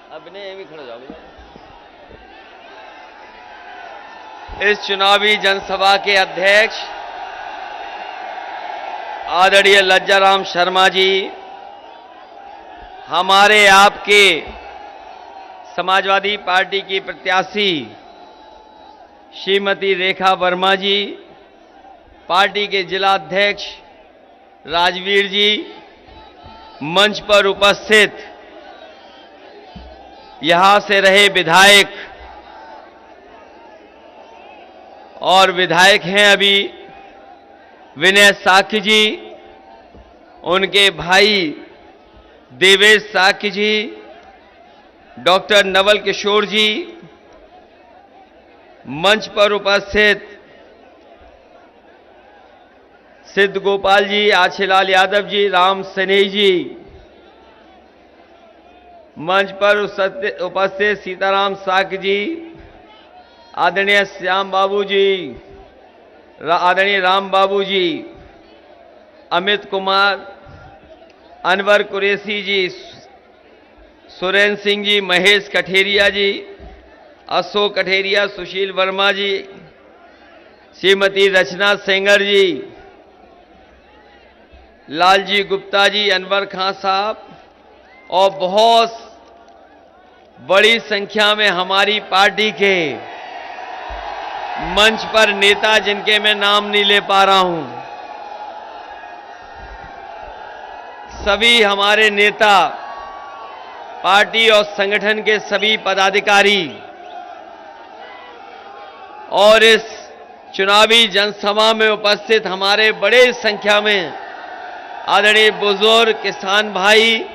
अभिनय भी खड़े जाओगे। इस चुनावी जनसभा के अध्यक्ष आदरणीय लज्जाराम शर्मा जी, हमारे आपके समाजवादी पार्टी की प्रत्याशी श्रीमती रेखा वर्मा जी, पार्टी के जिला अध्यक्ष राजवीर जी, मंच पर उपस्थित यहां से रहे विधायक और विधायक हैं अभी विनय साक्य जी, उनके भाई देवेश साक्य जी, डॉक्टर नवल किशोर जी, मंच पर उपस्थित सिद्ध गोपाल जी, आशीलाल यादव जी, राम सनेही जी, मंच पर उपस्थित सीताराम साक्य जी, आदरणीय श्याम बाबू जी, आदरणीय राम बाबू जी, अमित कुमार, अनवर कुरैशी जी, सुरेंद्र सिंह जी, महेश कठेरिया जी, अशोक कठेरिया, सुशील वर्मा जी, श्रीमती रचना सेंगर जी, लालजी गुप्ता जी, अनवर खान साहब और बहुत बड़ी संख्या में हमारी पार्टी के मंच पर नेता जिनके मैं नाम नहीं ले पा रहा हूं, सभी हमारे नेता, पार्टी और संगठन के सभी पदाधिकारी और इस चुनावी जनसभा में उपस्थित हमारे बड़े संख्या में आदरणीय बुजुर्ग, किसान भाई,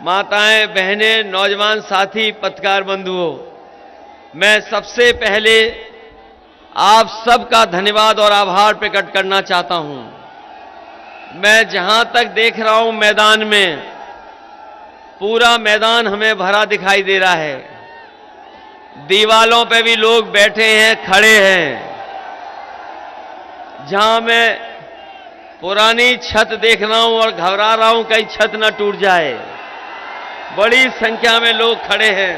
माताएं, बहनें, नौजवान साथी, पत्रकार बंधुओं, मैं सबसे पहले आप सबका धन्यवाद और आभार प्रकट करना चाहता हूं। मैं जहां तक देख रहा हूं मैदान में, पूरा मैदान हमें भरा दिखाई दे रहा है। दीवालों पे भी लोग बैठे हैं, खड़े हैं। जहां मैं पुरानी छत देख रहा हूं और घबरा रहा हूं कहीं छत न टूट जाए। बड़ी संख्या में लोग खड़े हैं।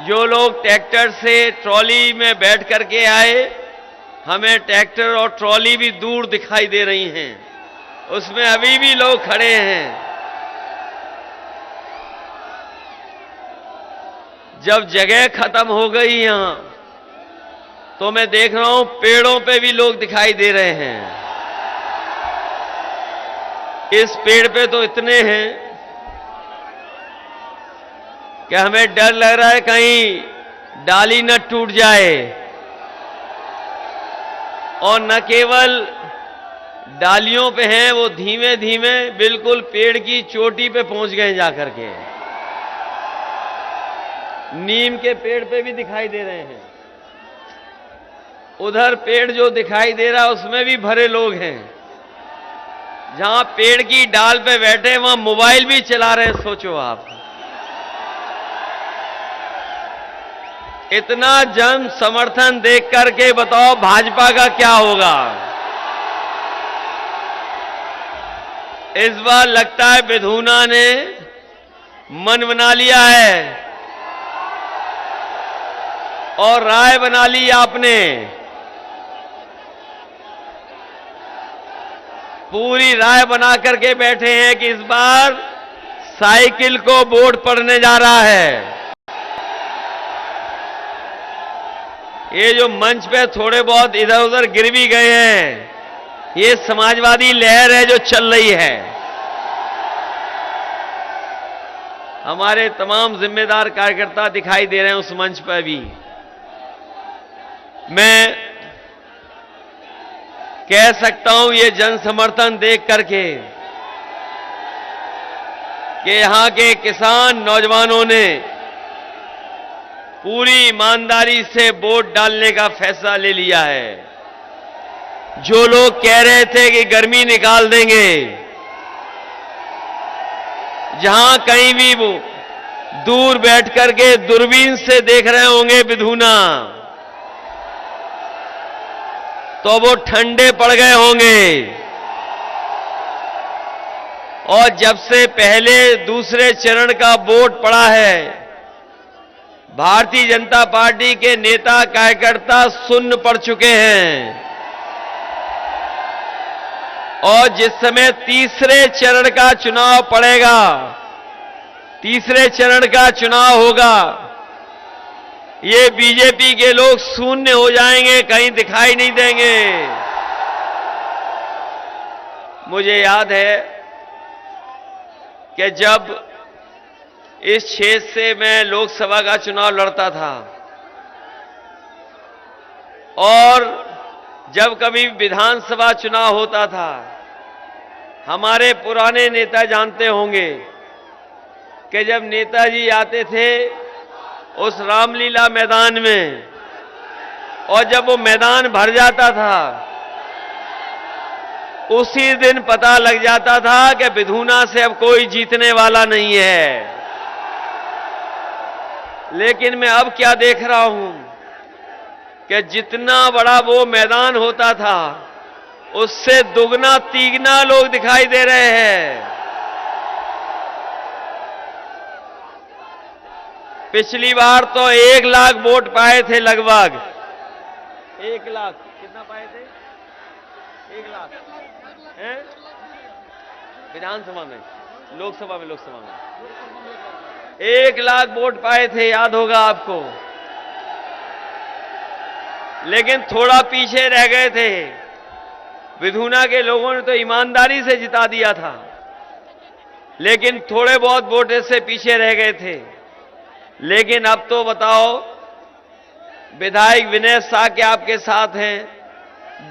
जो लोग ट्रैक्टर से ट्रॉली में बैठ करके आए, हमें ट्रैक्टर और ट्रॉली भी दूर दिखाई दे रही हैं, उसमें अभी भी लोग खड़े हैं। जब जगह खत्म हो गई यहां, तो मैं देख रहा हूं पेड़ों पे भी लोग दिखाई दे रहे हैं। इस पेड़ पे तो इतने हैं कि हमें डर लग रहा है कहीं डाली न टूट जाए। और न केवल डालियों पे हैं, वो धीमे धीमे बिल्कुल पेड़ की चोटी पे पहुंच गए जाकर के। नीम के पेड़ पे भी दिखाई दे रहे हैं। उधर पेड़ जो दिखाई दे रहा है उसमें भी भरे लोग हैं। जहां पेड़ की डाल पे बैठे वहां मोबाइल भी चला रहे हैं। सोचो आप, इतना जन समर्थन देख करके बताओ भाजपा का क्या होगा। इस बार लगता है विधूना ने मन बना लिया है और राय बना ली आपने। पूरी राय बना करके बैठे हैं कि इस बार साइकिल को वोट पड़ने जा रहा है। ये जो मंच पे थोड़े बहुत इधर उधर गिर भी गए हैं, ये समाजवादी लहर है जो चल रही है। हमारे तमाम जिम्मेदार कार्यकर्ता दिखाई दे रहे हैं उस मंच पर भी। मैं कह सकता हूं ये जन समर्थन देख करके कि यहां के किसान नौजवानों ने पूरी ईमानदारी से वोट डालने का फैसला ले लिया है। जो लोग कह रहे थे कि गर्मी निकाल देंगे, जहां कहीं भी वो दूर बैठ करके दूरबीन से देख रहे होंगे विधूना, तो वो ठंडे पड़ गए होंगे। और जब से पहले दूसरे चरण का वोट पड़ा है, भारतीय जनता पार्टी के नेता कार्यकर्ता शून्य पड़ चुके हैं। और जिस समय तीसरे चरण का चुनाव पड़ेगा, तीसरे चरण का चुनाव होगा, ये बीजेपी के लोग शून्य हो जाएंगे, कहीं दिखाई नहीं देंगे। मुझे याद है कि जब इस क्षेत्र से मैं लोकसभा का चुनाव लड़ता था और जब कभी विधानसभा चुनाव होता था, हमारे पुराने नेता जानते होंगे कि जब नेताजी आते थे उस रामलीला मैदान में, और जब वो मैदान भर जाता था, उसी दिन पता लग जाता था कि विधूना से अब कोई जीतने वाला नहीं है। लेकिन मैं अब क्या देख रहा हूं कि जितना बड़ा वो मैदान होता था, उससे दुगना तीगना लोग दिखाई दे रहे हैं। पिछली बार तो 1 लाख वोट पाए थे, लगभग 1 लाख। कितना पाए थे? 1 लाख हैं? विधानसभा में, लोकसभा में 1 लाख वोट पाए थे, याद होगा आपको। लेकिन थोड़ा पीछे रह गए थे। विधूना के लोगों ने तो ईमानदारी से जिता दिया था, लेकिन थोड़े बहुत वोट से पीछे रह गए थे। लेकिन अब तो बताओ, विधायक विनय साके आपके साथ हैं,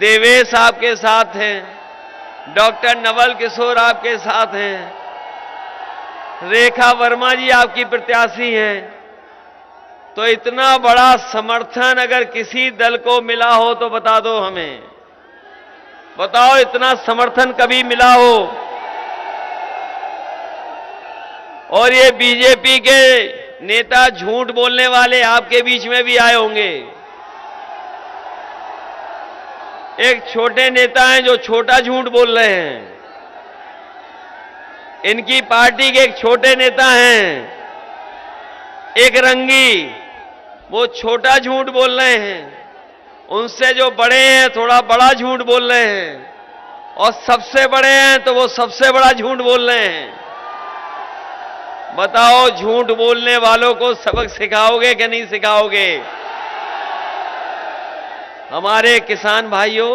देवेश आपके साथ हैं, डॉक्टर नवल किशोर आपके साथ हैं, रेखा वर्मा जी आपकी प्रत्याशी हैं। तो इतना बड़ा समर्थन अगर किसी दल को मिला हो तो बता दो हमें, बताओ इतना समर्थन कभी मिला हो? और ये बीजेपी के नेता झूठ बोलने वाले आपके बीच में भी आए होंगे। एक छोटे नेता हैं जो छोटा झूठ बोल रहे हैं। इनकी पार्टी के एक छोटे नेता हैं, एक रंगी, वो छोटा झूठ बोल रहे हैं। उनसे जो बड़े हैं थोड़ा बड़ा झूठ बोल रहे हैं, और सबसे बड़े हैं तो वो सबसे बड़ा झूठ बोल रहे हैं। बताओ, झूठ बोलने वालों को सबक सिखाओगे कि नहीं सिखाओगे? हमारे किसान भाइयों,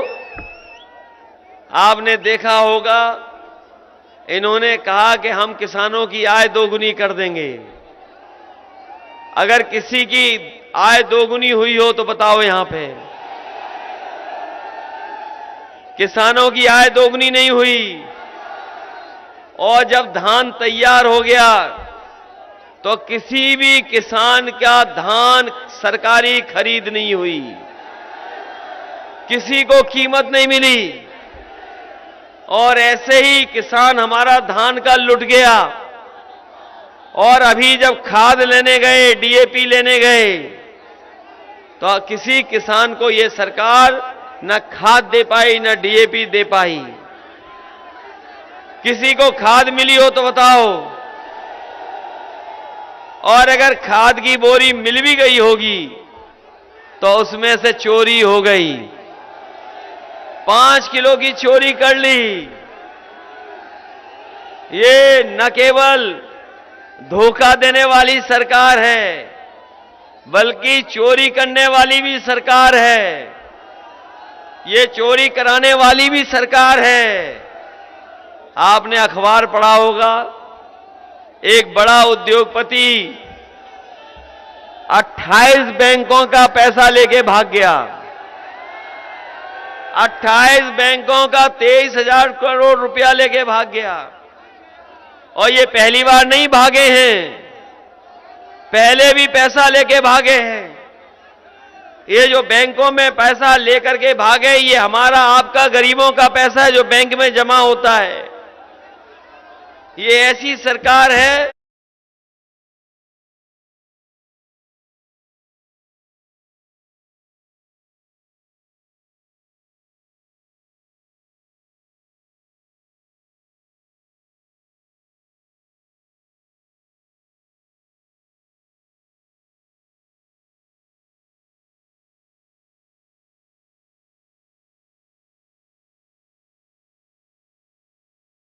आपने देखा होगा, इन्होंने कहा कि हम किसानों की आय दोगुनी कर देंगे। अगर किसी की आय दोगुनी हुई हो तो बताओ यहां पे। किसानों की आय दोगुनी नहीं हुई। और जब धान तैयार हो गया तो किसी भी किसान का धान सरकारी खरीद नहीं हुई, किसी को कीमत नहीं मिली। और ऐसे ही किसान हमारा धान का लुट गया। और अभी जब खाद लेने गए, डीएपी लेने गए, तो किसी किसान को ये सरकार न खाद दे पाई न डीएपी दे पाई। किसी को खाद मिली हो तो बताओ। और अगर खाद की बोरी मिल भी गई होगी तो उसमें से चोरी हो गई, 5 किलो की चोरी कर ली। ये न केवल धोखा देने वाली सरकार है, बल्कि चोरी करने वाली भी सरकार है। ये चोरी कराने वाली भी सरकार है। आपने अखबार पढ़ा होगा, एक बड़ा उद्योगपति 28 बैंकों का पैसा लेके भाग गया। 28 बैंकों का 23,000 करोड़ रुपया लेके भाग गया। और ये पहली बार नहीं भागे हैं, पहले भी पैसा लेके भागे हैं। ये जो बैंकों में पैसा लेकर के भागे, ये हमारा आपका गरीबों का पैसा है जो बैंक में जमा होता है। ये ऐसी सरकार है